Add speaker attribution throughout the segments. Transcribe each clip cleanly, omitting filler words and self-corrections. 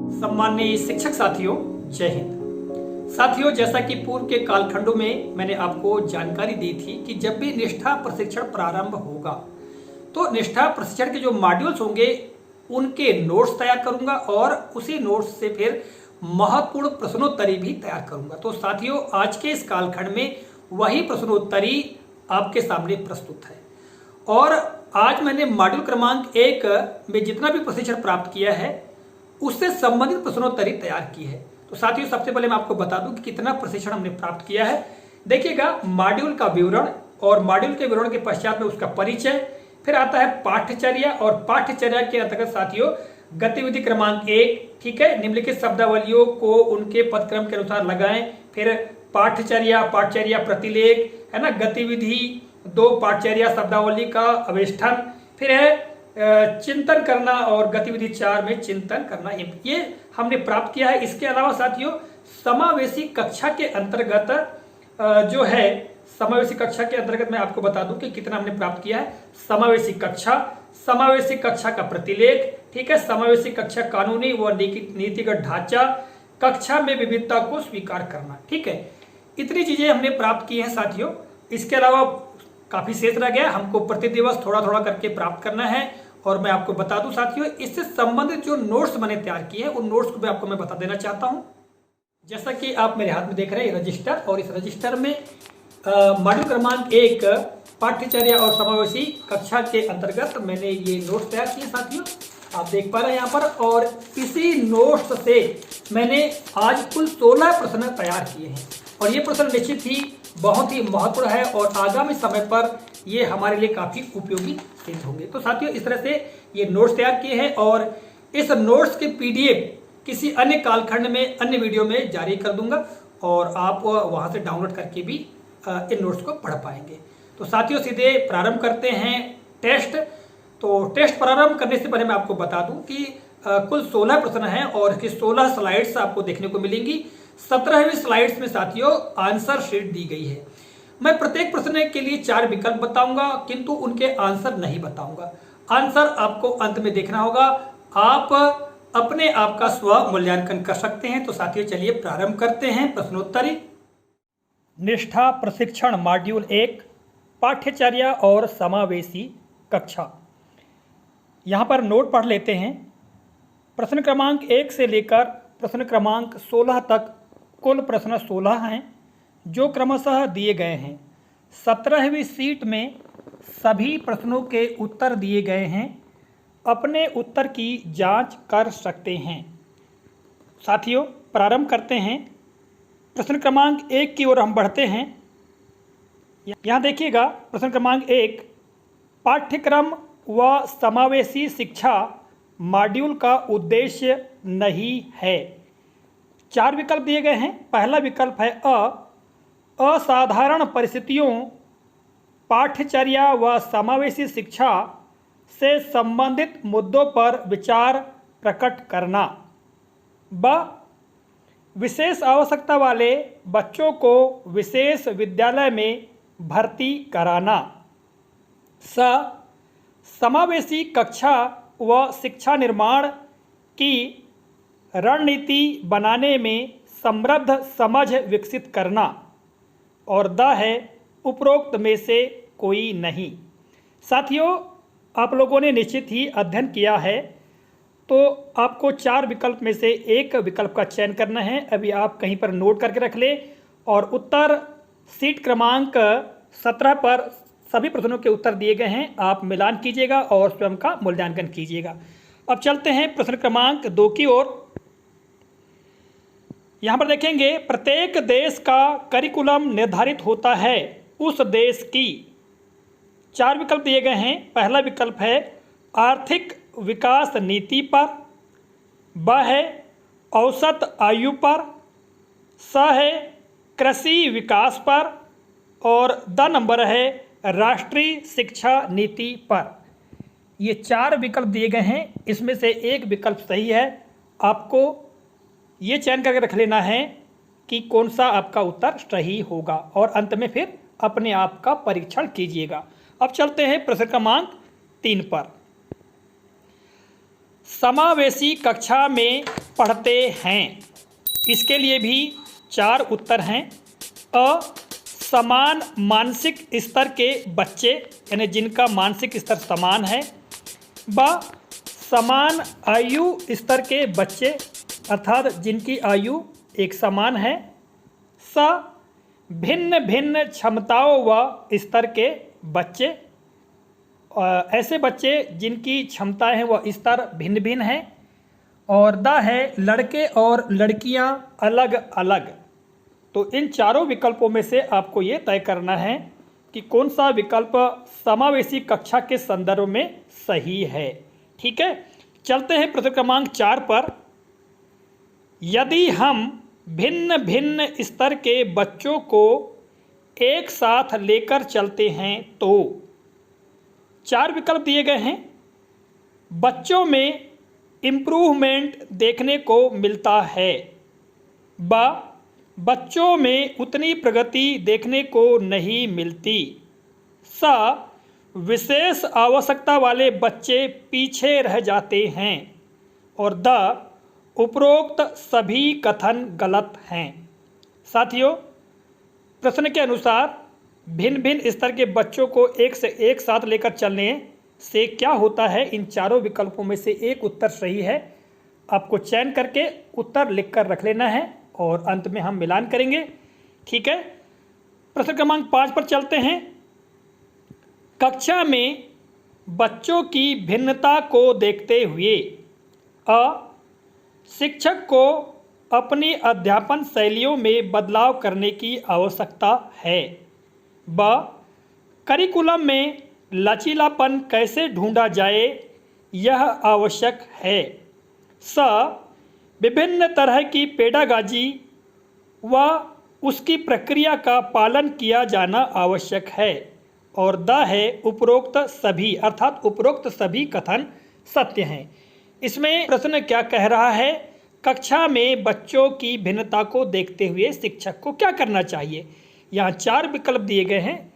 Speaker 1: सम्माननीय शिक्षक साथियों, जय हिंद। साथियों, जैसा कि पूर्व के कालखंडों में मैंने आपको जानकारी दी थी कि जब भी निष्ठा प्रशिक्षण प्रारंभ होगा तो निष्ठा प्रशिक्षण के जो मॉड्यूल्स होंगे उनके नोट्स तैयार करूंगा और उसी नोट्स से फिर महत्वपूर्ण प्रश्नोत्तरी भी तैयार करूंगा। तो साथियों, आज के इस कालखंड में वही प्रश्नोत्तरी आपके सामने प्रस्तुत है। और आज मैंने मॉड्यूल क्रमांक 1 में जितना भी प्रशिक्षण प्राप्त किया है उससे संबंधित प्रश्नोत्तरी तैयार की है। तो साथियों, सबसे पहले मैं आपको बता दूं कि कितना प्रशिक्षण हमने प्राप्त किया है। देखिएगा, मॉड्यूल का विवरण और मॉड्यूल के विवरण के पश्चात में उसका परिचय, फिर आता है पाठ्यचर्या और पाठ्यचर्या के अंतर्गत साथियों गतिविधि क्रमांक 1, ठीक है, निम्नलिखित शब्दावलियों को उनके पदक्रम के अनुसार लगाएं। फिर पाठ्यचर्या, पाठ्यचर्या प्रतिलेख है ना, गतिविधि 2 पाठ्यचर्या शब्दावली का अवेष्टन, फिर है चिंतन करना और गतिविधि 4 में चिंतन करना, ये हमने प्राप्त किया है। इसके अलावा साथियों समावेशी कक्षा के अंतर्गत जो है समावेशी कक्षा के अंतर्गत मैं आपको बता दूं कि कितना हमने प्राप्त किया है। समावेशी कक्षा का प्रतिलेख, ठीक है, समावेशी कक्षा कानूनी व नीतिगत ढांचा, कक्षा में विविधता को स्वीकार करना, ठीक है, इतनी चीजें हमने प्राप्त की हैं साथियों। इसके अलावा काफी शेष रह गया, हमको प्रति दिवस थोड़ा थोड़ा करके प्राप्त करना है। और मैं आपको बता दूं साथियों, इससे संबंधित जो नोट्स मैंने तैयार किए हैं उन नोट्स को भी आपको मैं बता देना चाहता हूं। जैसा कि आप मेरे हाथ में देख रहे हैं रजिस्टर, और इस रजिस्टर में मॉड्यूल क्रमांक 1 पाठ्यचर्या और समावेशी कक्षा के अंतर्गत मैंने ये नोट्स तैयार किए साथियों, आप देख पा रहे हैं यहाँ पर। और इसी नोट्स से मैंने आज कुल 16 प्रश्न तैयार किए हैं और ये प्रश्न निश्चित ही बहुत ही महत्वपूर्ण है और आगामी समय पर ये हमारे लिए काफी उपयोगी सिद्ध होंगे। तो साथियों, इस तरह से ये नोट्स तैयार किए हैं और इस नोट्स के पीडीएफ किसी अन्य कालखंड में अन्य वीडियो में जारी कर दूंगा और आप वहां से डाउनलोड करके भी इन नोट्स को पढ़ पाएंगे। तो साथियों, सीधे प्रारंभ करते हैं टेस्ट। तो टेस्ट प्रारंभ करने से पहले मैं आपको बता दूं कि कुल 16 प्रश्न हैं और इसकी 16 स्लाइड्स आपको देखने को मिलेंगी। 17वीं स्लाइड्स में साथियों आंसर शीट दी गई है। मैं प्रत्येक प्रश्न के लिए 4 विकल्प बताऊंगा किंतु उनके आंसर नहीं बताऊंगा। आंसर आपको अंत में देखना होगा, आप अपने आप का स्व मूल्यांकन कर सकते हैं। तो साथियों, चलिए प्रारंभ करते हैं प्रश्नोत्तरी। निष्ठा प्रशिक्षण मॉड्यूल 1 पाठ्यचर्या और समावेशी कक्षा। यहाँ पर नोट पढ़ लेते हैं। प्रश्न क्रमांक 1 से लेकर प्रश्न क्रमांक 16 तक कुल प्रश्न 16 हैं जो क्रमशः दिए गए हैं। 17वीं शीट में सभी प्रश्नों के उत्तर दिए गए हैं, अपने उत्तर की जांच कर सकते हैं। साथियों, प्रारंभ करते हैं। प्रश्न क्रमांक 1 की ओर हम बढ़ते हैं। यहाँ देखिएगा, प्रश्न क्रमांक 1 पाठ्यक्रम व समावेशी शिक्षा मॉड्यूल का उद्देश्य नहीं है। 4 विकल्प दिए गए हैं। पहला विकल्प है असाधारण परिस्थितियों पाठ्यचर्या व समावेशी शिक्षा से संबंधित मुद्दों पर विचार प्रकट करना। ब विशेष आवश्यकता वाले बच्चों को विशेष विद्यालय में भर्ती कराना। स समावेशी कक्षा व शिक्षा निर्माण की रणनीति बनाने में समृद्ध समझ विकसित करना। और द है उपरोक्त में से कोई नहीं। साथियों, आप लोगों ने निश्चित ही अध्ययन किया है तो आपको 4 विकल्प में से एक विकल्प का चयन करना है। अभी आप कहीं पर नोट करके रख ले और उत्तर शीट क्रमांक 17 पर सभी प्रश्नों के उत्तर दिए गए हैं, आप मिलान कीजिएगा और स्वयं का मूल्यांकन कीजिएगा। अब चलते हैं प्रश्न क्रमांक 2 की ओर। यहाँ पर देखेंगे, प्रत्येक देश का करिकुलम निर्धारित होता है उस देश की। 4 विकल्प दिए गए हैं। पहला विकल्प है आर्थिक विकास नीति पर, ब है औसत आयु पर, स है कृषि विकास पर और द नंबर है राष्ट्रीय शिक्षा नीति पर। ये 4 विकल्प दिए गए हैं, इसमें से एक विकल्प सही है। आपको ये चयन करके रख लेना है कि कौन सा आपका उत्तर सही होगा और अंत में फिर अपने आप का परीक्षण कीजिएगा। अब चलते हैं प्रश्न क्रमांक 3 पर। समावेशी कक्षा में पढ़ते हैं। इसके लिए भी 4 उत्तर हैं। अ, समान मानसिक स्तर के बच्चे, यानी जिनका मानसिक स्तर समान है। ब, समान आयु स्तर के बच्चे, अर्थात जिनकी आयु एक समान है। स, भिन्न भिन्न क्षमताओं व स्तर के बच्चे, ऐसे बच्चे जिनकी क्षमताएं हैं वह स्तर भिन्न भिन्न हैं। और द है लड़के और लड़कियां अलग अलग। तो इन चारों विकल्पों में से आपको ये तय करना है कि कौन सा विकल्प समावेशी कक्षा के संदर्भ में सही है। ठीक है, चलते हैं प्रश्न क्रमांक 4 पर। यदि हम भिन्न भिन्न स्तर के बच्चों को एक साथ लेकर चलते हैं तो 4 विकल्प दिए गए हैं। बच्चों में इम्प्रूवमेंट देखने को मिलता है। ब, बच्चों में उतनी प्रगति देखने को नहीं मिलती। स, विशेष आवश्यकता वाले बच्चे पीछे रह जाते हैं। और द, उपरोक्त सभी कथन गलत हैं। साथियों, प्रश्न के अनुसार भिन्न भिन्न स्तर के बच्चों को एक साथ लेकर चलने से क्या होता है, इन चारों विकल्पों में से एक उत्तर सही है। आपको चयन करके उत्तर लिखकर रख लेना है और अंत में हम मिलान करेंगे। ठीक है, प्रश्न क्रमांक 5 पर चलते हैं। कक्षा में बच्चों की भिन्नता को देखते हुए अ, शिक्षक को अपनी अध्यापन शैलियों में बदलाव करने की आवश्यकता है। ब, करिकुलम में लचीलापन कैसे ढूंढा जाए यह आवश्यक है। स, विभिन्न तरह की पेडागाजी व उसकी प्रक्रिया का पालन किया जाना आवश्यक है। और द है उपरोक्त सभी, अर्थात उपरोक्त सभी कथन सत्य हैं। इसमें प्रश्न क्या कह रहा है, कक्षा में बच्चों की भिन्नता को देखते हुए शिक्षक को क्या करना चाहिए। यहाँ 4 विकल्प दिए गए हैं।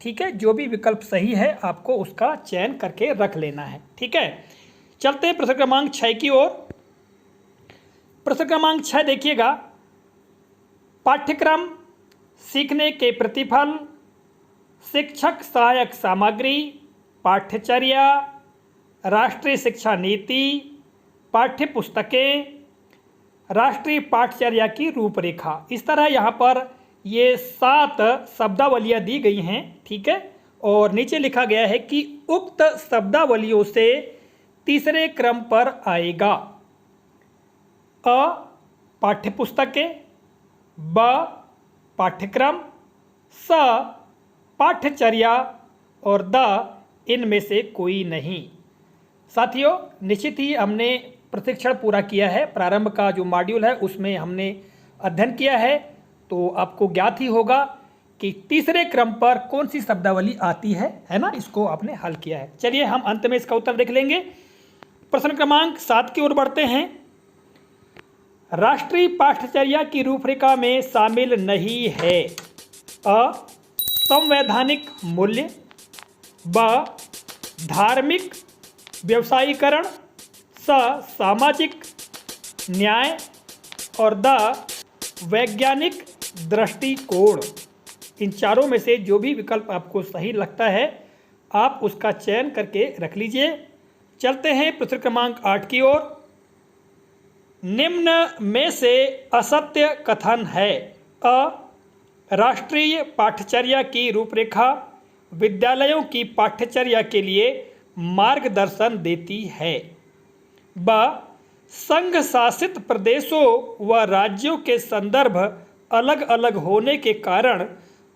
Speaker 1: ठीक है, जो भी विकल्प सही है आपको उसका चयन करके रख लेना है। ठीक है, चलते हैं प्रश्न क्रमांक 6 की ओर। प्रश्न क्रमांक 6 देखिएगा। पाठ्यक्रम, सीखने के प्रतिफल, शिक्षक सहायक सामग्री, पाठ्यचर्या, राष्ट्रीय शिक्षा नीति, पाठ्य पुस्तकें, राष्ट्रीय पाठ्यचर्या की रूपरेखा। इस तरह यहाँ पर ये 7 शब्दावलियाँ दी गई हैं। ठीक है, और नीचे लिखा गया है कि उक्त शब्दावलियों से तीसरे क्रम पर आएगा अ, पाठ्यपुस्तकें, ब, पाठ्यक्रम, स, पाठ्यचर्या और द, इनमें से कोई नहीं। साथियों, निश्चित ही हमने प्रशिक्षण पूरा किया है। प्रारंभ का जो मॉड्यूल है उसमें हमने अध्ययन किया है, तो आपको ज्ञात ही होगा कि तीसरे क्रम पर कौन सी शब्दावली आती है ना, इसको आपने हल किया है। चलिए हम अंत में इसका उत्तर देख लेंगे। प्रश्न क्रमांक 7 की ओर बढ़ते हैं। राष्ट्रीय पाठ्यचर्या की रूपरेखा में शामिल नहीं है अ, संवैधानिक मूल्य, ब, धार्मिक व्यवसायीकरण, स, सामाजिक न्याय और द, वैज्ञानिक दृष्टिकोण। इन चारों में से जो भी विकल्प आपको सही लगता है आप उसका चयन करके रख लीजिए। चलते हैं प्रश्न क्रमांक 8 की ओर। निम्न में से असत्य कथन है अ, राष्ट्रीय पाठ्यचर्या की रूपरेखा विद्यालयों की पाठ्यचर्या के लिए मार्गदर्शन देती है। ब, संघ शासित प्रदेशों व राज्यों के संदर्भ अलग अलग होने के कारण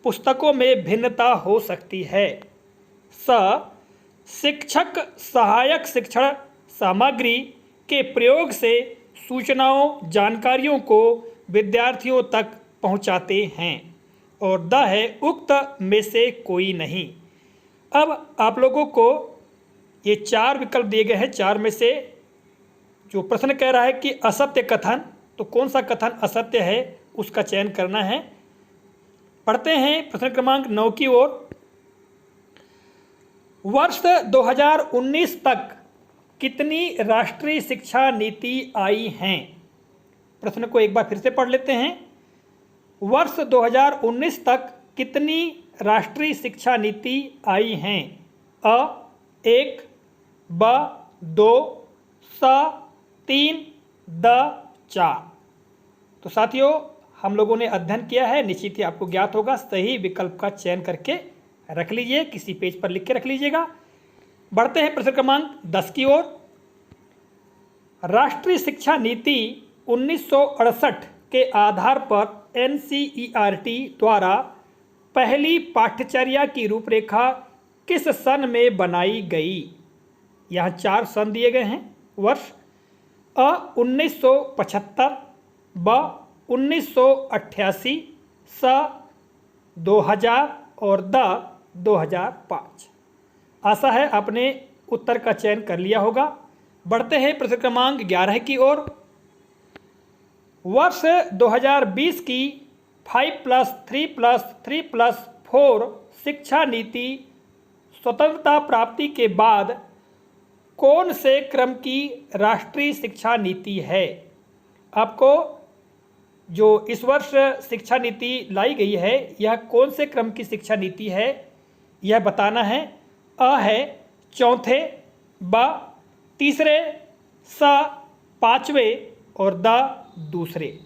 Speaker 1: पुस्तकों में भिन्नता हो सकती है। स, शिक्षक सहायक शिक्षण सामग्री के प्रयोग से सूचनाओं जानकारियों को विद्यार्थियों तक पहुंचाते हैं। और द है उक्त में से कोई नहीं। अब आप लोगों को ये 4 विकल्प दिए गए हैं। 4 में से जो प्रश्न कह रहा है कि असत्य कथन, तो कौन सा कथन असत्य है उसका चयन करना है। पढ़ते हैं प्रश्न क्रमांक 9 की ओर। वर्ष 2019 तक कितनी राष्ट्रीय शिक्षा नीति आई हैं? प्रश्न को एक बार फिर से पढ़ लेते हैं। वर्ष 2019 तक कितनी राष्ट्रीय शिक्षा नीति आई हैं? अ 1, ब 2, स 3, द 4। तो साथियों, हम लोगों ने अध्ययन किया है, निश्चित ही आपको ज्ञात होगा। सही विकल्प का चयन करके रख लीजिए, किसी पेज पर लिख के रख लीजिएगा। बढ़ते हैं प्रश्न क्रमांक 10 की ओर। राष्ट्रीय शिक्षा नीति 1968 के आधार पर NCERT द्वारा पहली पाठ्यचर्या की रूपरेखा किस सन में बनाई गई? यहाँ 4 सन दिए गए हैं वर्ष। अ 1975, ब 1988, स 2000 और द 2005। आशा है आपने उत्तर का चयन कर लिया होगा। बढ़ते हैं प्रश्न क्रमांक 11 की ओर। वर्ष 2020 की 5+3+3+4 शिक्षा नीति स्वतंत्रता प्राप्ति के बाद कौन से क्रम की राष्ट्रीय शिक्षा नीति है? आपको जो इस वर्ष शिक्षा नीति लाई गई है, यह कौन से क्रम की शिक्षा नीति है, यह बताना है। अ है चौथे, ब तीसरे, स पाँचवें और द दूसरे।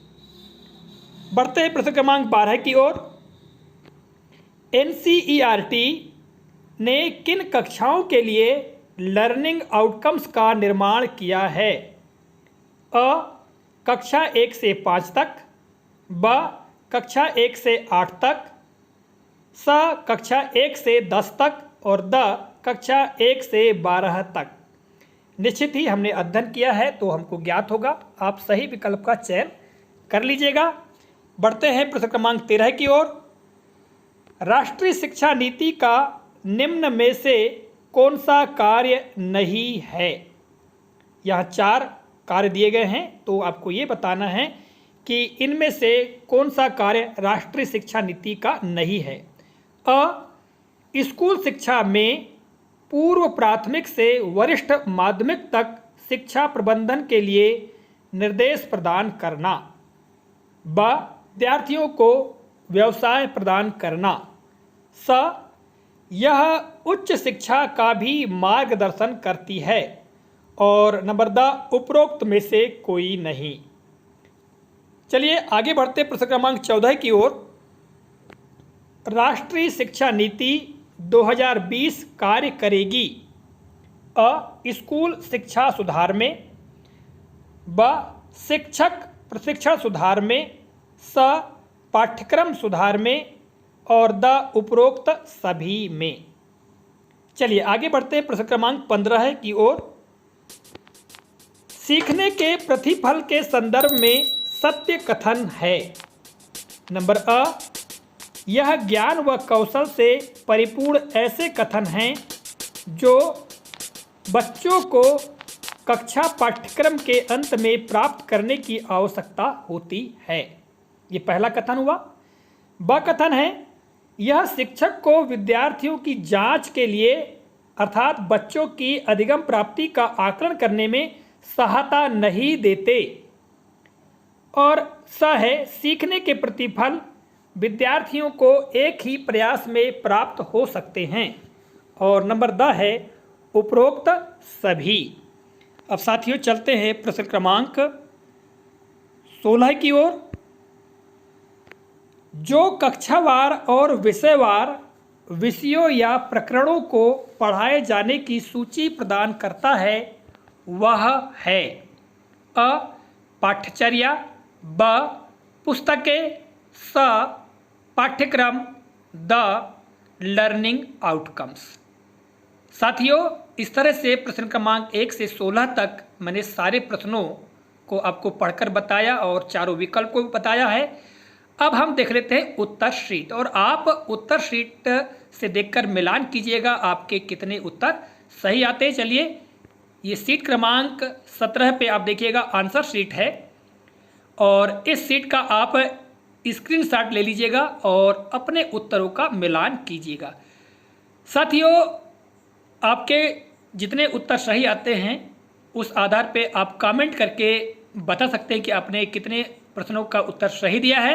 Speaker 1: बढ़ते हैं प्रश्न क्रमांक 12 की ओर। NCERT ने किन कक्षाओं के लिए लर्निंग आउटकम्स का निर्माण किया है? अ कक्षा 1 से 5 तक, ब कक्षा 1 से 8 तक, स कक्षा 1 से 10 तक और द कक्षा 1 से 12 तक। निश्चित ही हमने अध्ययन किया है तो हमको ज्ञात होगा। आप सही विकल्प का चयन कर लीजिएगा। बढ़ते हैं प्रश्न क्रमांक 13 की ओर। राष्ट्रीय शिक्षा नीति का निम्न में से कौन सा कार्य नहीं है? यहाँ 4 कार्य दिए गए हैं, तो आपको ये बताना है कि इनमें से कौन सा कार्य राष्ट्रीय शिक्षा नीति का नहीं है। अ स्कूल शिक्षा में पूर्व प्राथमिक से वरिष्ठ माध्यमिक तक शिक्षा प्रबंधन के लिए निर्देश प्रदान करना। ब विद्यार्थियों को व्यवसाय प्रदान करना। स यह उच्च शिक्षा का भी मार्गदर्शन करती है। और नंबर द उपरोक्त में से कोई नहीं। चलिए आगे बढ़ते प्रश्न क्रमांक 14 की ओर। राष्ट्रीय शिक्षा नीति 2020 कार्य करेगी। अ स्कूल शिक्षा सुधार में, ब शिक्षक प्रशिक्षण सुधार में, स पाठ्यक्रम सुधार में और द उपरोक्त सभी में। चलिए आगे बढ़ते हैं प्रश्न क्रमांक 15 की ओर। सीखने के प्रतिफल के संदर्भ में सत्य कथन है। नंबर अ यह ज्ञान व कौशल से परिपूर्ण ऐसे कथन हैं जो बच्चों को कक्षा पाठ्यक्रम के अंत में प्राप्त करने की आवश्यकता होती है। ये पहला कथन हुआ। ब कथन है यह शिक्षक को विद्यार्थियों की जांच के लिए अर्थात बच्चों की अधिगम प्राप्ति का आकलन करने में सहायता नहीं देते। और स है सीखने के प्रतिफल विद्यार्थियों को एक ही प्रयास में प्राप्त हो सकते हैं। और नंबर द है उपरोक्त सभी। अब साथियों चलते हैं प्रश्न क्रमांक 16 की ओर। जो कक्षावार और विषयवार विषयों या प्रकरणों को पढ़ाए जाने की सूची प्रदान करता है वह है। अ पाठ्यचर्या, ब पुस्तकें, स पाठ्यक्रम, द लर्निंग आउटकम्स। साथियों इस तरह से प्रश्न क्रमांक 1 से 16 तक मैंने सारे प्रश्नों को आपको पढ़कर बताया और चारों विकल्प को बताया है। अब हम देख लेते हैं उत्तर शीट, और आप उत्तर शीट से देखकर मिलान कीजिएगा आपके कितने उत्तर सही आते हैं। चलिए ये सीट क्रमांक 17 पे आप देखिएगा आंसर शीट है, और इस सीट का आप स्क्रीनशॉट ले लीजिएगा और अपने उत्तरों का मिलान कीजिएगा। साथियों आपके जितने उत्तर सही आते हैं उस आधार पे आप कमेंट करके बता सकते हैं कि आपने कितने प्रश्नों का उत्तर सही दिया है।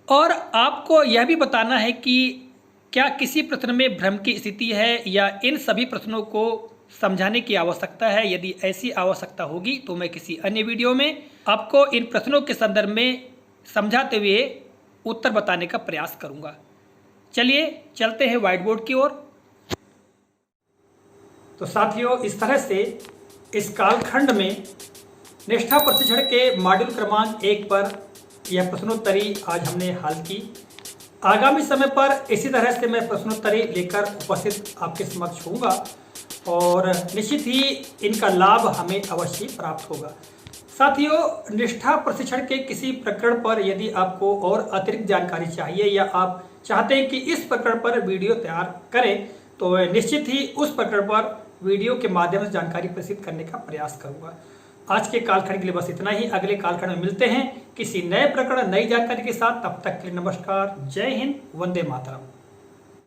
Speaker 1: और आपको यह भी बताना है कि क्या किसी प्रश्न में भ्रम की स्थिति है या इन सभी प्रश्नों को समझाने की आवश्यकता है। यदि ऐसी आवश्यकता होगी तो मैं किसी अन्य वीडियो में आपको इन प्रश्नों के संदर्भ में समझाते हुए उत्तर बताने का प्रयास करूंगा। चलिए चलते हैं व्हाइट बोर्ड की ओर। तो साथियों, इस तरह से इस कालखंड में निष्ठा प्रशिक्षण के मॉड्यूल क्रमांक 1 पर यह प्रश्नोत्तरी आज हमने हल की। आगामी समय पर इसी तरह से मैं प्रश्नोत्तरी लेकर उपस्थित आपके समक्ष होऊंगा और निश्चित ही इनका लाभ हमें अवश्य प्राप्त होगा। साथियों, निष्ठा प्रशिक्षण के किसी प्रकरण पर यदि आपको और अतिरिक्त जानकारी चाहिए या आप चाहते हैं कि इस प्रकरण पर वीडियो तैयार करें तो मैं निश्चित ही उस प्रकरण पर वीडियो के माध्यम से जानकारी प्रस्तुत करने का प्रयास करूंगा। आज के कालखंड के लिए बस इतना ही। अगले कालखंड में मिलते हैं किसी नए प्रकरण, नई जानकारी के साथ। तब तक के लिए नमस्कार, जय हिंद, वंदे मातरम।